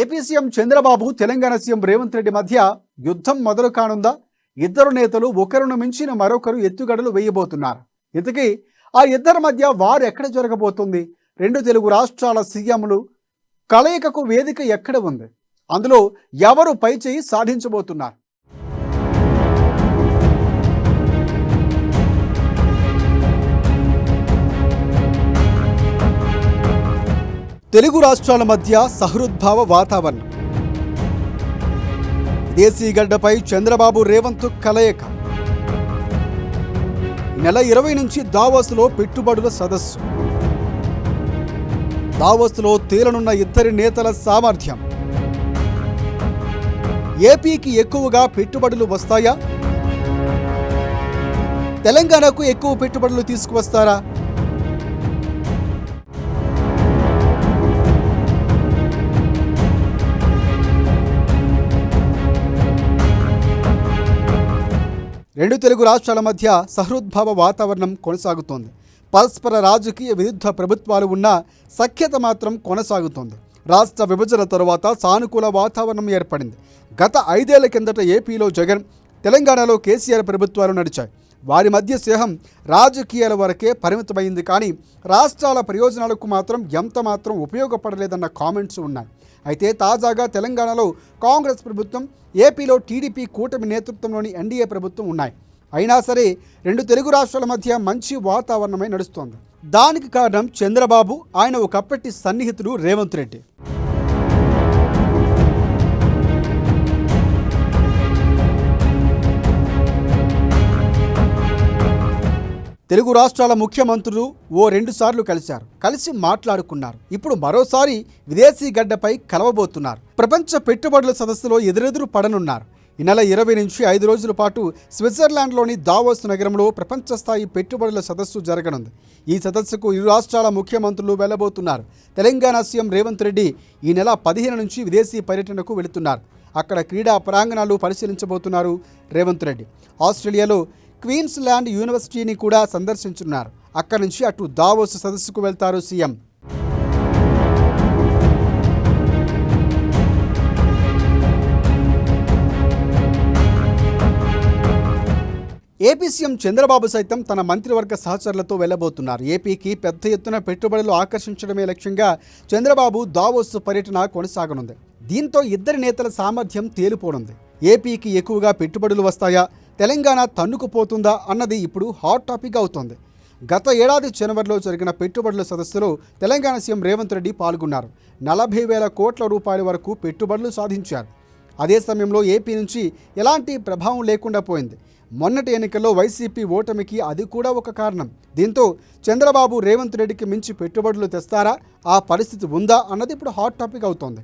AP CM Chandrababu Telangana CM Revanth Reddy మధ్య యుద్ధం మొదలు కానుందా? ఇద్దరు నేతలు ఒకరిని మించిన మరొకరు ఎత్తుగడలు వేయబోతున్నారు. ఇంతకీ ఆ ఇద్దరి మధ్య వారు ఎక్కడ జరగబోతుంది? రెండు తెలుగు రాష్ట్రాల సీఎంలు కలయికకు వేదిక ఎక్కడ ఉంది? అందులో ఎవరు పైచేయి సాధించబోతున్నారు? తెలుగు రాష్ట్రాల మధ్య సహృద్భావ వాతావరణం. దేశీ గడ్డపై చంద్రబాబు రేవంత్ కలయిక. నెల 20 నుంచి దావోస్లో పెట్టుబడుల సదస్సు. దావోస్లో తేలనున్న ఇద్దరి నేతల సామర్థ్యం. ఏపీకి ఎక్కువగా పెట్టుబడులు వస్తాయా? తెలంగాణకు ఎక్కువ పెట్టుబడులు తీసుకువస్తారా? రెండు తెలుగు రాష్ట్రాల మధ్య సహృద్భావ వాతావరణం కొనసాగుతోంది. పరస్పర రాజకీయ విరుద్ధ ప్రభుత్వాలు ఉన్న సఖ్యత మాత్రం కొనసాగుతోంది. రాష్ట్ర విభజన తరువాత సానుకూల వాతావరణం ఏర్పడింది. గత 5 ఏళ్ల కిందట ఏపీలో జగన్, తెలంగాణలో కేసీఆర్ ప్రభుత్వాలు నడిచాయి. వారి మధ్య స్నేహం రాజకీయాల వరకే పరిమితమైంది. కానీ రాష్ట్రాల ప్రయోజనాలకు మాత్రం ఎంత మాత్రం ఉపయోగపడలేదన్న కామెంట్స్ ఉన్నాయి. అయితే తాజాగా తెలంగాణలో కాంగ్రెస్ ప్రభుత్వం, ఏపీలో టీడీపీ కూటమి నేతృత్వంలోని ఎన్డీఏ ప్రభుత్వం ఉన్నాయి. అయినా సరే రెండు తెలుగు రాష్ట్రాల మధ్య మంచి వాతావరణమే నడుస్తోంది. దానికి కారణం చంద్రబాబు, ఆయన ఒకప్పటి సన్నిహితుడు రేవంత్ రెడ్డి. తెలుగు రాష్ట్రాల ముఖ్యమంత్రులు 2 సార్లు కలిసి మాట్లాడుకున్నారు. ఇప్పుడు మరోసారి విదేశీ గడ్డపై కలవబోతున్నారు. ప్రపంచ పెట్టుబడుల సదస్సులో ఎదురెదురు పడనున్నారు. ఈ నెల 20 నుంచి 5 రోజుల పాటు స్విట్జర్లాండ్లోని దావోస్ నగరంలో ప్రపంచ స్థాయి పెట్టుబడుల సదస్సు జరగనుంది. ఈ సదస్సుకు ఇరు రాష్ట్రాల ముఖ్యమంత్రులు వెళ్లబోతున్నారు. తెలంగాణ సీఎం రేవంత్ రెడ్డి ఈ నెల 15 నుంచి విదేశీ పర్యటనకు వెళుతున్నారు. అక్కడ క్రీడా ప్రాంగణాలు పరిశీలించబోతున్నారు రేవంత్ రెడ్డి. ఆస్ట్రేలియాలో క్వీన్స్లాండ్ యూనివర్సిటీని కూడా సందర్శించున్నారు. అక్కడి నుంచి అటు దావోస్ సదస్సుకు వెళ్తారు సీఎం. ఏపీ సీఎం చంద్రబాబు సైతం తన మంత్రివర్గ సహచరులతో వెళ్లబోతున్నారు. ఏపీకి పెద్ద ఎత్తున పెట్టుబడులు ఆకర్షించడమే లక్ష్యంగా చంద్రబాబు దావోస్ పర్యటన కొనసాగనుంది. దీంతో ఇద్దరి నేతల సామర్థ్యం తేలిపోనుంది. ఏపీకి ఎక్కువగా పెట్టుబడులు వస్తాయా, తెలంగాణ తన్నుకుపోతుందా అన్నది ఇప్పుడు హాట్ టాపిక్ అవుతోంది. గత ఏడాది జనవరిలో జరిగిన పెట్టుబడుల సదస్సులో తెలంగాణ సీఎం రేవంత్ రెడ్డి పాల్గొన్నారు. 40,000 కోట్ల రూపాయల వరకు పెట్టుబడులు సాధించారు. అదే సమయంలో ఏపీ నుంచి ఎలాంటి ప్రభావం లేకుండా పోయింది. మొన్నటి ఎన్నికల్లో వైసీపీ ఓటమికి అది కూడా ఒక కారణం. దీంతో చంద్రబాబు రేవంత్ రెడ్డికి మించి పెట్టుబడులు తెస్తారా, ఆ పరిస్థితి ఉందా అన్నది ఇప్పుడు హాట్ టాపిక్ అవుతోంది.